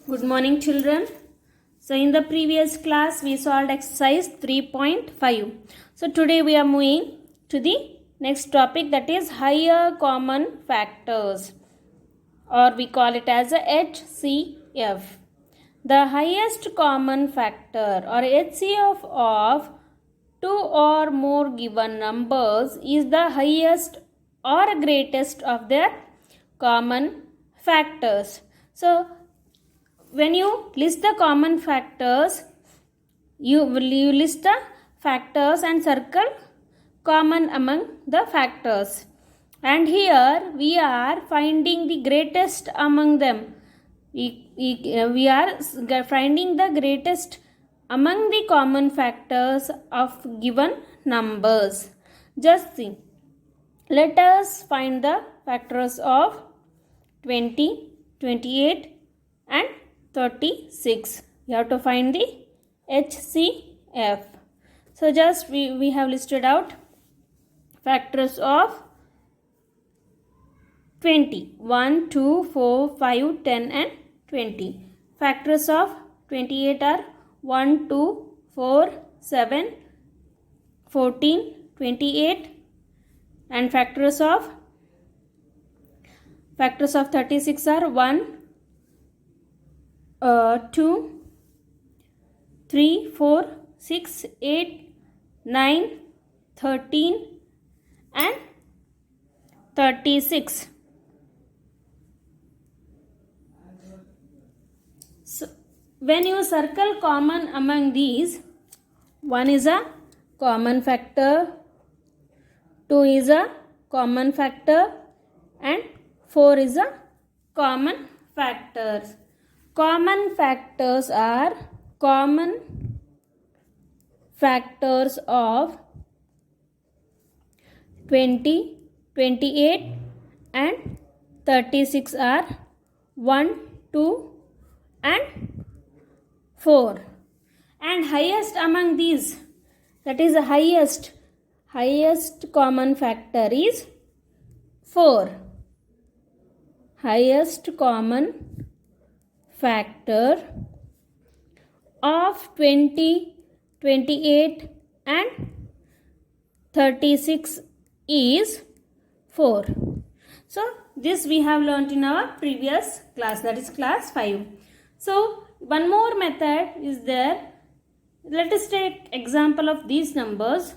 Good morning, children. So in the previous class we solved exercise 3.5. So today we are moving to the next topic, that is higher common factors, or we call it as a HCF. The highest common factor or HCF of two or more given numbers is the highest or greatest of their common factors. So when you list the common factors, you list the factors and circle common among the factors. And here we are finding the greatest among them. We are finding the greatest among the common factors of given numbers. Just see. Let us find the factors of 20, 28 and 36. You have to find the HCF. So just we have listed out factors of 20. 1, 2, 4, 5, 10 and 20. Factors of 28 are 1, 2, 4, 7, 14, 28. And factors of 36 are 1, 2, 3, 4, 6, 8, 9, 13 and 36. So when you circle common among these, 1 is a common factor, 2 is a common factor and 4 is a common factor. Common factors are common factors of 20, 28 and 36 are 1, 2 and 4. And highest among these, that is the highest common factor is 4. Highest common factor of 20, 28 and 36 is 4. So this we have learnt in our previous class, that is class 5. So one more method is there. Let us take example of these numbers.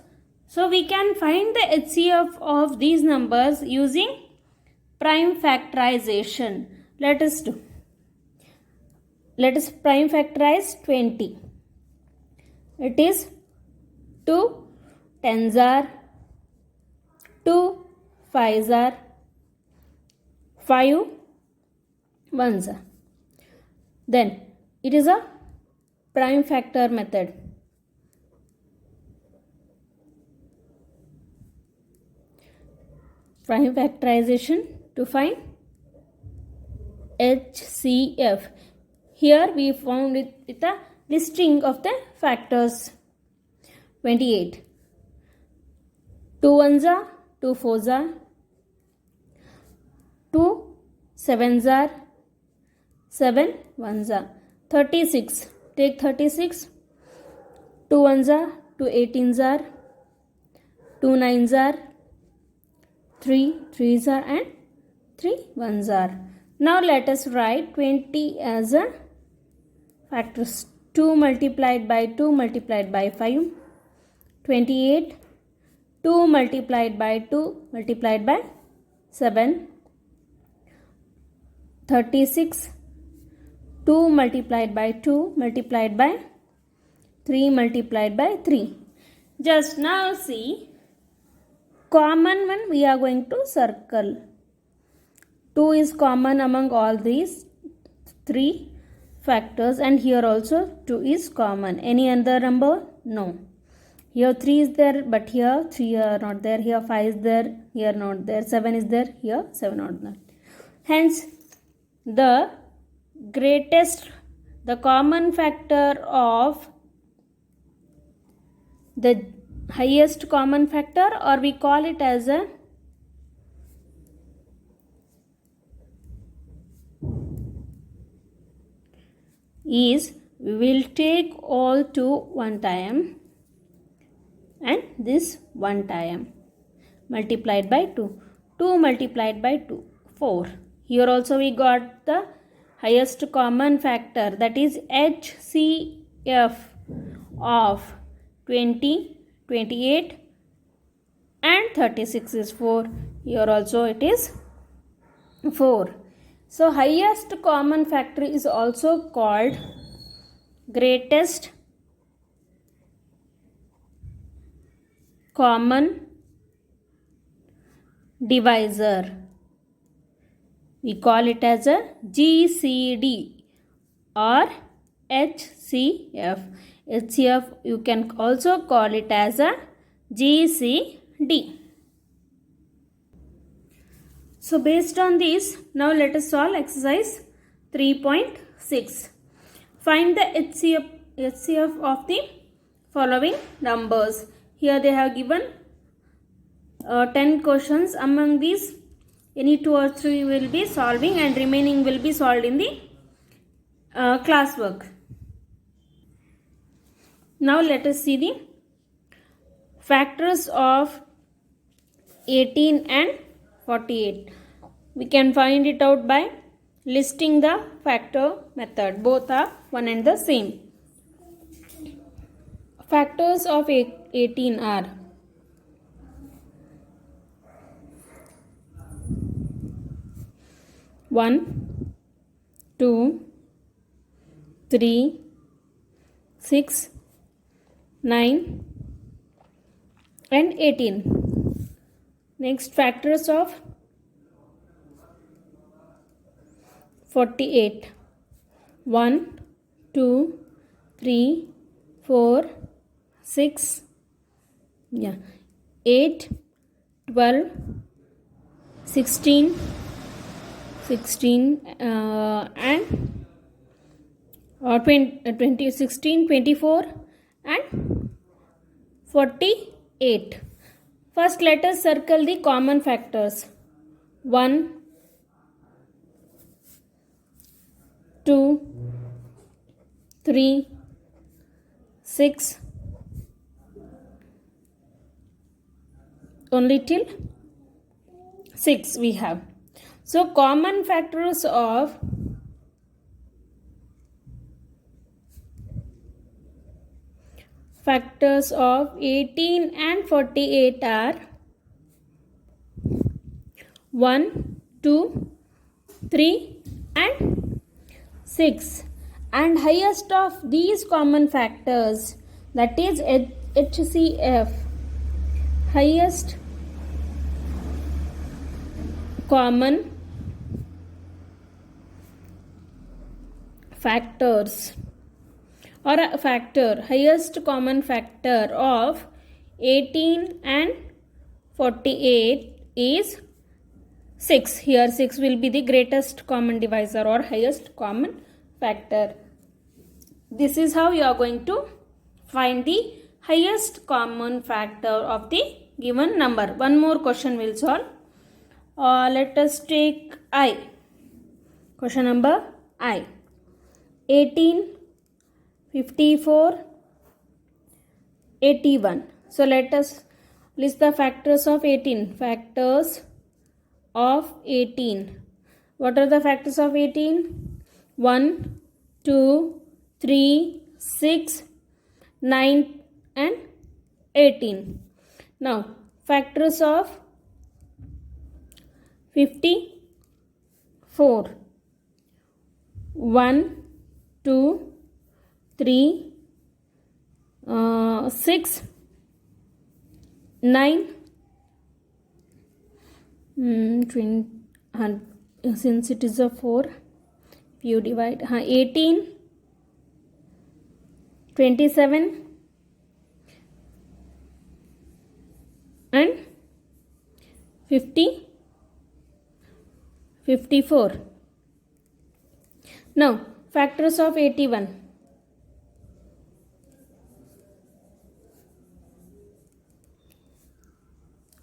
So we can find the HCF of these numbers using prime factorization. Let us prime factorize 20. It is 2 tens are, 2 fives are, 5 ones are. Then it is a prime factor method. Prime factorization to find HCF. Here we found it with a listing of the factors. 28. 2 ones are, 2 fours are, 2 sevens are, 7 ones are. 36. Take 36. 2 ones are, 2 18s are, 2 nines are, 3 threes are and 3 ones are. Now let us write 20 as a factors. 2 multiplied by 2 multiplied by 5. 28. 2 multiplied by 2 multiplied by 7. 36. 2 multiplied by 2 multiplied by 3 multiplied by 3. Just now see, common one we are going to circle. 2 is common among all these 3 factors, and here also 2 is common. Any other number? No. Here 3 is there, but here 3 are not there. Here 5 is there, here not there. 7 is there, here 7 not there. Hence the common factor of the highest common factor, or we call it as a is we will take all 2 one time and this one time multiplied by 2. 2 multiplied by 2, 4. Here also we got the highest common factor, that is HCF of 20, 28 and 36 is 4. Here also it is 4. So highest common factor is also called greatest common divisor. We call it as a GCD or HCF. HCF you can also call it as a GCD. So based on this, now let us solve exercise 3.6. Find the HCF of the following numbers. Here they have given 10 questions. Among these, any 2 or 3 will be solving and remaining will be solved in the classwork. Now let us see the factors of 18 and 48. We can find it out by listing the factor method. Both are one and the same. Factors of 18 are 1, 2, 3, 6, 9 and 18. Next, factors of 48. 1, 2, 3, 4, 6, 8, 12, 16 and 20, 16, 24 and 48. First, let us circle the common factors. 1, 2, 3, 6, only till 6 we have. So, common factors of 18 and 48 are 1, 2, 3 and 6. And highest of these common factors, that is HCF, highest common factors or a factor, highest common factor of 18 and 48 is 6. Here 6 will be the greatest common divisor or highest common factor. This is how you are going to find the highest common factor of the given number. One more question will solve. Let us take I. Question number I. 18, 54, 81. So let us list the factors of 18. Factors of 18. What are the factors of 18? 1, 2, 3, 6, 9 and 18. Now, factors of 54. 1, 2, 3, 6, 9, since it is a 4, if you divide 18, 27 and 54. Now, factors of 81.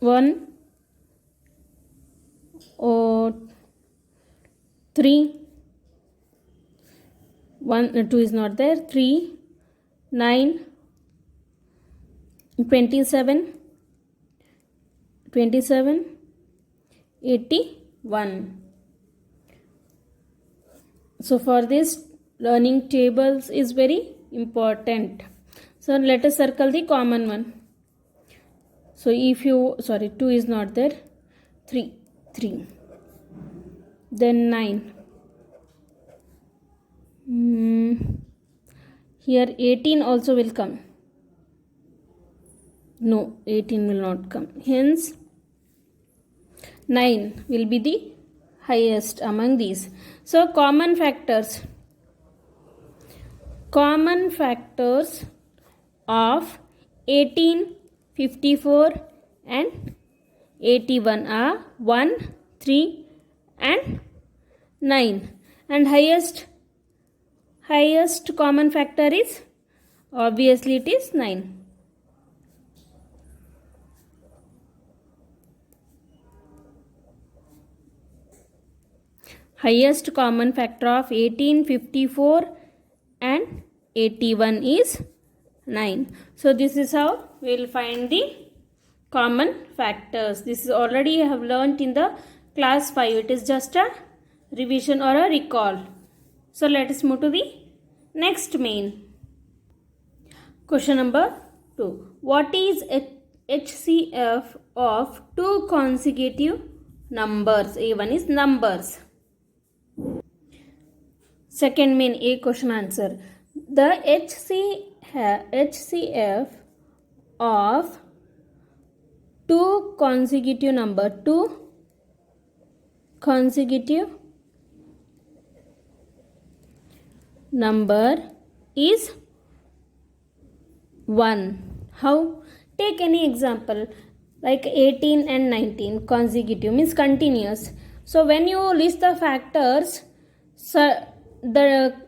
1, 3, 2 is not there. 3, 9, 27, 81. So for this, learning tables is very important. So let us circle the common one. So if you, 2 is not there. 3, then 9. Here 18 also will come. No, 18 will not come. Hence 9 will be the highest among these. So common factors. Common factors of 18, 54 and 81 are 1, 3 and 9. And highest common factor is, obviously it is 9. Highest common factor of 18, 54 and 81 is 9. So this is how we will find the common factors. This is already I have learnt in the class 5. It is just a revision or a recall. So let us move to the next main. Question number 2. What is HCF of two consecutive numbers? A1 is numbers. Second main A question answer. The HCF of two consecutive number is 1. How? Take any example like 18 and 19. Consecutive means continuous. So when you list the factors, the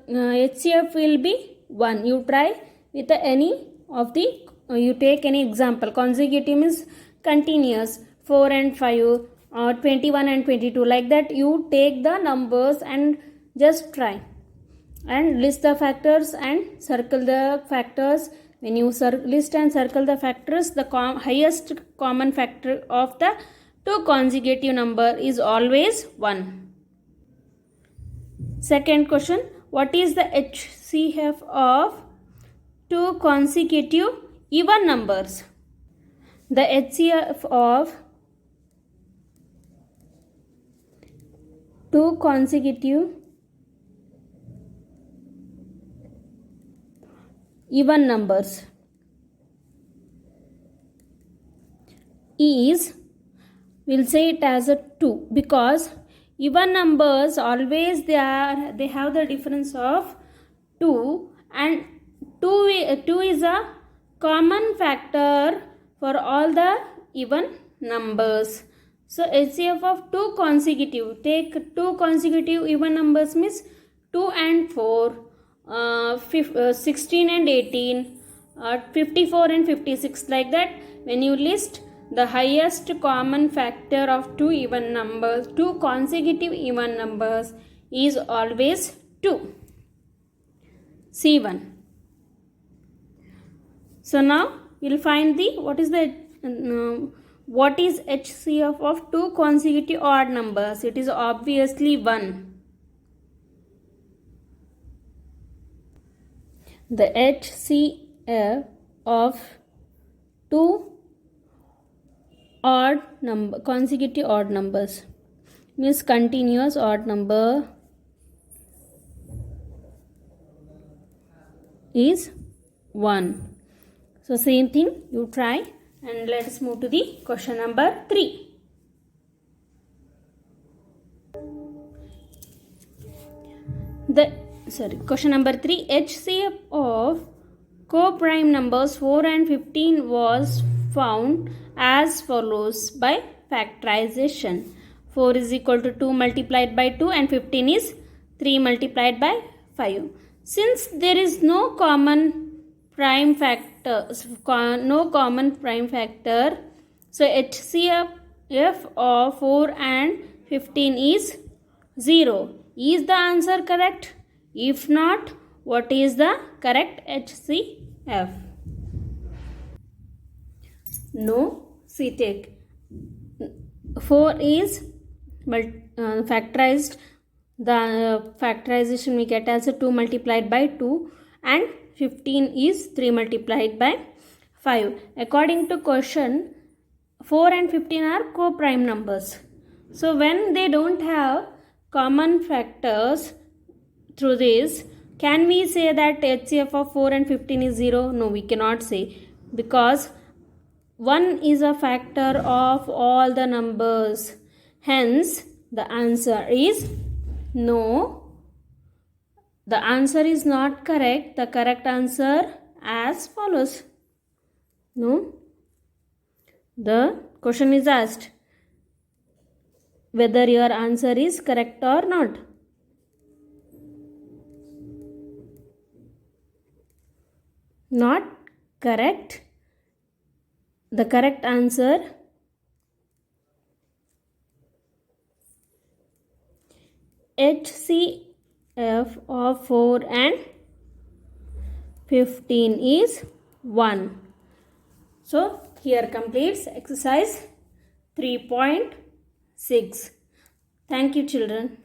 HCF will be 1. You try with any of the, you take any example. Consecutive means continuous, 4 and 5 or 21 and 22, like that. You take the numbers and just try and list the factors and circle the factors. When you list and circle the factors, the highest common factor of the two consecutive number is always 1. Second question, what is the HCF of two consecutive even numbers? The HCF of two consecutive even numbers is, we'll say it as a 2, because even numbers always they have the difference of 2, and 2 is a common factor for all the even numbers. So HCF of two consecutive, take two consecutive even numbers means 2 and 4, 16 and 18, 54 and 56, like that. When you list, the highest common factor of two even numbers, two consecutive even numbers, is always 2. C1. So now we'll find the what is HCF of two consecutive odd numbers. It is obviously 1. The HCF of two consecutive odd numbers means continuous odd number is 1. So same thing you try, and let us move to the question number 3. Question number 3, HCF of co-prime numbers 4 and 15 was found as follows by factorization. 4 is equal to 2 multiplied by 2 and 15 is 3 multiplied by 5. Since there is no common prime factor, so HCF of 4 and 15 is 0. Is the answer correct? If not, What is the correct HCF? No, see take. 4 is factorized. The factorization we get as 2 multiplied by 2 and 15 is 3 multiplied by 5. According to question, 4 and 15 are co-prime numbers. So when they don't have common factors through this, can we say that HCF of 4 and 15 is 0? No, we cannot say, because 1 is a factor of all the numbers. Hence, the answer is no. The answer is not correct. The correct answer as follows. No. The question is asked whether your answer is correct or not. Not correct. The correct answer HCF of 4 and 15 is 1. So here completes exercise 3.6. Thank you, children.